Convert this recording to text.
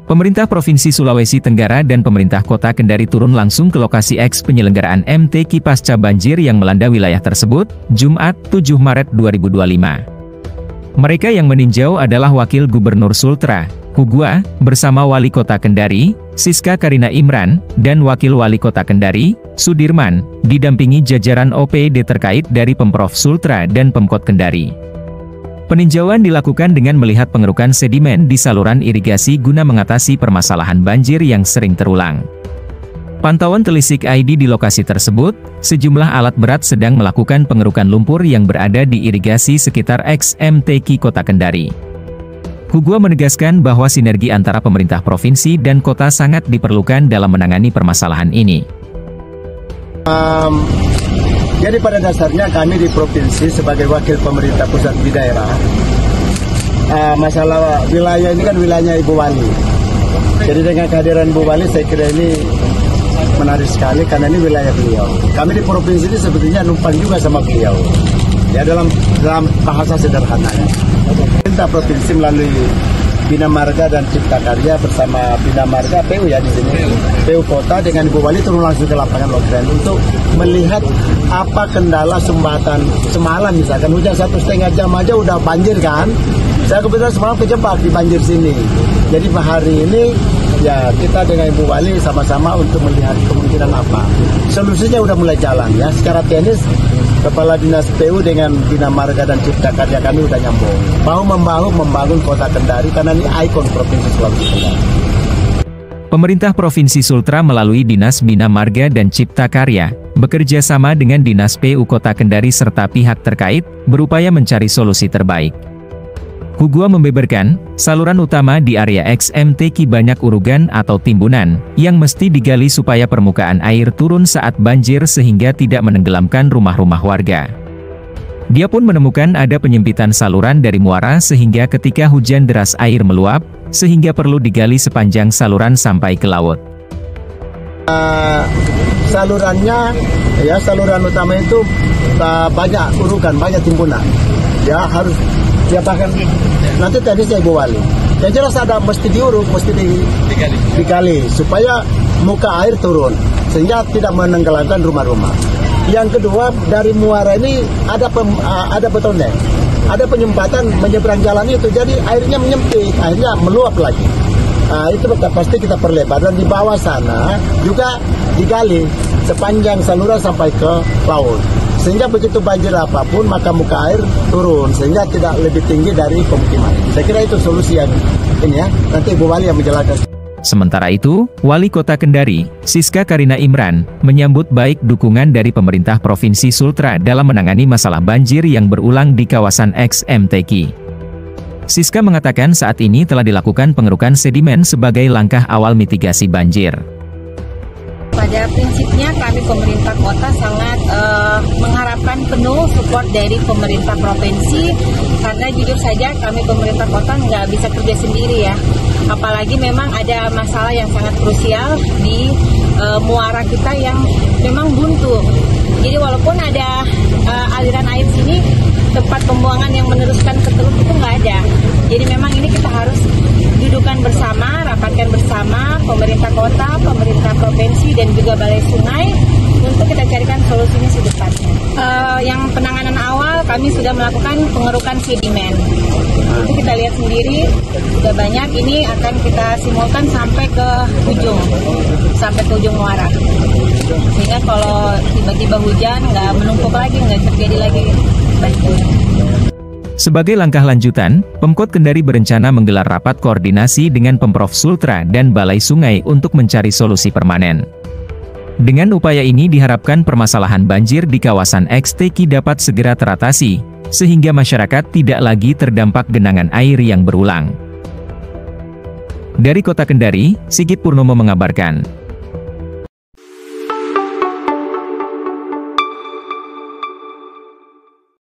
Pemerintah Provinsi Sulawesi Tenggara dan pemerintah Kota Kendari turun langsung ke lokasi eks penyelenggaraan MTQ pasca banjir yang melanda wilayah tersebut, Jumat, 7 Maret 2025. Mereka yang meninjau adalah Wakil Gubernur Sultra, Hugua, bersama Wali Kota Kendari, Siska Karina Imran, dan Wakil Wali Kota Kendari, Sudirman, didampingi jajaran OPD terkait dari Pemprov Sultra dan Pemkot Kendari. Peninjauan dilakukan dengan melihat pengerukan sedimen di saluran irigasi guna mengatasi permasalahan banjir yang sering terulang. Pantauan telisik ID di lokasi tersebut, sejumlah alat berat sedang melakukan pengerukan lumpur yang berada di irigasi sekitar eks MTQ Kota Kendari. Hugua menegaskan bahwa sinergi antara pemerintah provinsi dan kota sangat diperlukan dalam menangani permasalahan ini. Jadi pada dasarnya kami di provinsi sebagai wakil pemerintah pusat di daerah, masalah wilayah ini kan wilayahnya Ibu Wali. Jadi dengan kehadiran Ibu Wali saya kira ini menarik sekali karena ini wilayah beliau. Kami di provinsi ini sebetulnya numpang juga sama beliau. Ya dalam bahasa sederhananya. Pemerintah provinsi melalui Bina Marga dan Cipta Karya bersama Bina Marga PU ya di sini, PU Kota dengan Ibu Wali turun langsung ke lapangan Lokren untuk melihat apa kendala sumbatan semalam, misalkan hujan 1,5 jam aja udah banjir kan. Saya kebetulan semalam kejebak di banjir sini. Jadi hari ini ya kita dengan Ibu Wali sama-sama untuk melihat kemungkinan apa. Solusinya udah mulai jalan ya. Secara teknis Kepala Dinas PU dengan Bina Marga dan Cipta Karya kami udah nyambung. Bahu-membahu membangun Kota Kendari karena ini ikon Provinsi Sulawesi Tenggara. Pemerintah Provinsi Sultra melalui Dinas Bina Marga dan Cipta Karya, bekerja sama dengan Dinas PU Kota Kendari serta pihak terkait, berupaya mencari solusi terbaik. Hugua membeberkan, saluran utama di area eks MTQ banyak urugan atau timbunan, yang mesti digali supaya permukaan air turun saat banjir sehingga tidak menenggelamkan rumah-rumah warga. Dia pun menemukan ada penyempitan saluran dari muara sehingga ketika hujan deras air meluap, sehingga perlu digali sepanjang saluran sampai ke laut. Salurannya, ya saluran utama itu banyak urukan, banyak timbunan. Ya harus, ya bahkan nanti tadi saya Ibu Wali. Yang jelas ada mesti diuruk, mesti digali supaya muka air turun sehingga tidak menenggelamkan rumah-rumah. Yang kedua dari muara ini ada bottleneck, ada penyempatan menyeberang jalan itu, jadi airnya menyempit, akhirnya meluap lagi. Itu pasti kita perlebar dan di bawah sana juga digali sepanjang saluran sampai ke laut. Sehingga begitu banjir apapun maka muka air turun sehingga tidak lebih tinggi dari pemukiman. Saya kira itu solusi yang ini ya. Nanti Ibu Wali yang menjelaskan. Sementara itu, Wali Kota Kendari, Siska Karina Imran, menyambut baik dukungan dari pemerintah Provinsi Sultra dalam menangani masalah banjir yang berulang di kawasan eks MTQ. Siska mengatakan saat ini telah dilakukan pengerukan sedimen sebagai langkah awal mitigasi banjir. Pada prinsipnya kami pemerintah kota sangat mengharapkan penuh support dari pemerintah provinsi karena jujur saja kami pemerintah kota nggak bisa kerja sendiri ya, apalagi memang ada masalah yang sangat krusial di muara kita yang memang buntu. Jadi walaupun ada aliran air sini, tempat pembuangan yang meneruskan ke teluk itu nggak ada. Jadi memang ini kita harus dudukan bersama, rapatkan bersama pemerintah kota, pemerintah provinsi dan juga balai sungai untuk kita carikan solusinya secepatnya. Yang penanganan awal kami sudah melakukan pengerukan sedimen. Itu kita lihat sendiri sudah banyak, ini akan kita simulkan sampai ke ujung muara. Sehingga kalau tiba-tiba hujan nggak menumpuk lagi, nggak terjadi lagi banjir. Sebagai langkah lanjutan, Pemkot Kendari berencana menggelar rapat koordinasi dengan Pemprov Sultra dan Balai Sungai untuk mencari solusi permanen. Dengan upaya ini diharapkan permasalahan banjir di kawasan MTQ dapat segera teratasi, sehingga masyarakat tidak lagi terdampak genangan air yang berulang. Dari Kota Kendari, Sigit Purnomo mengabarkan.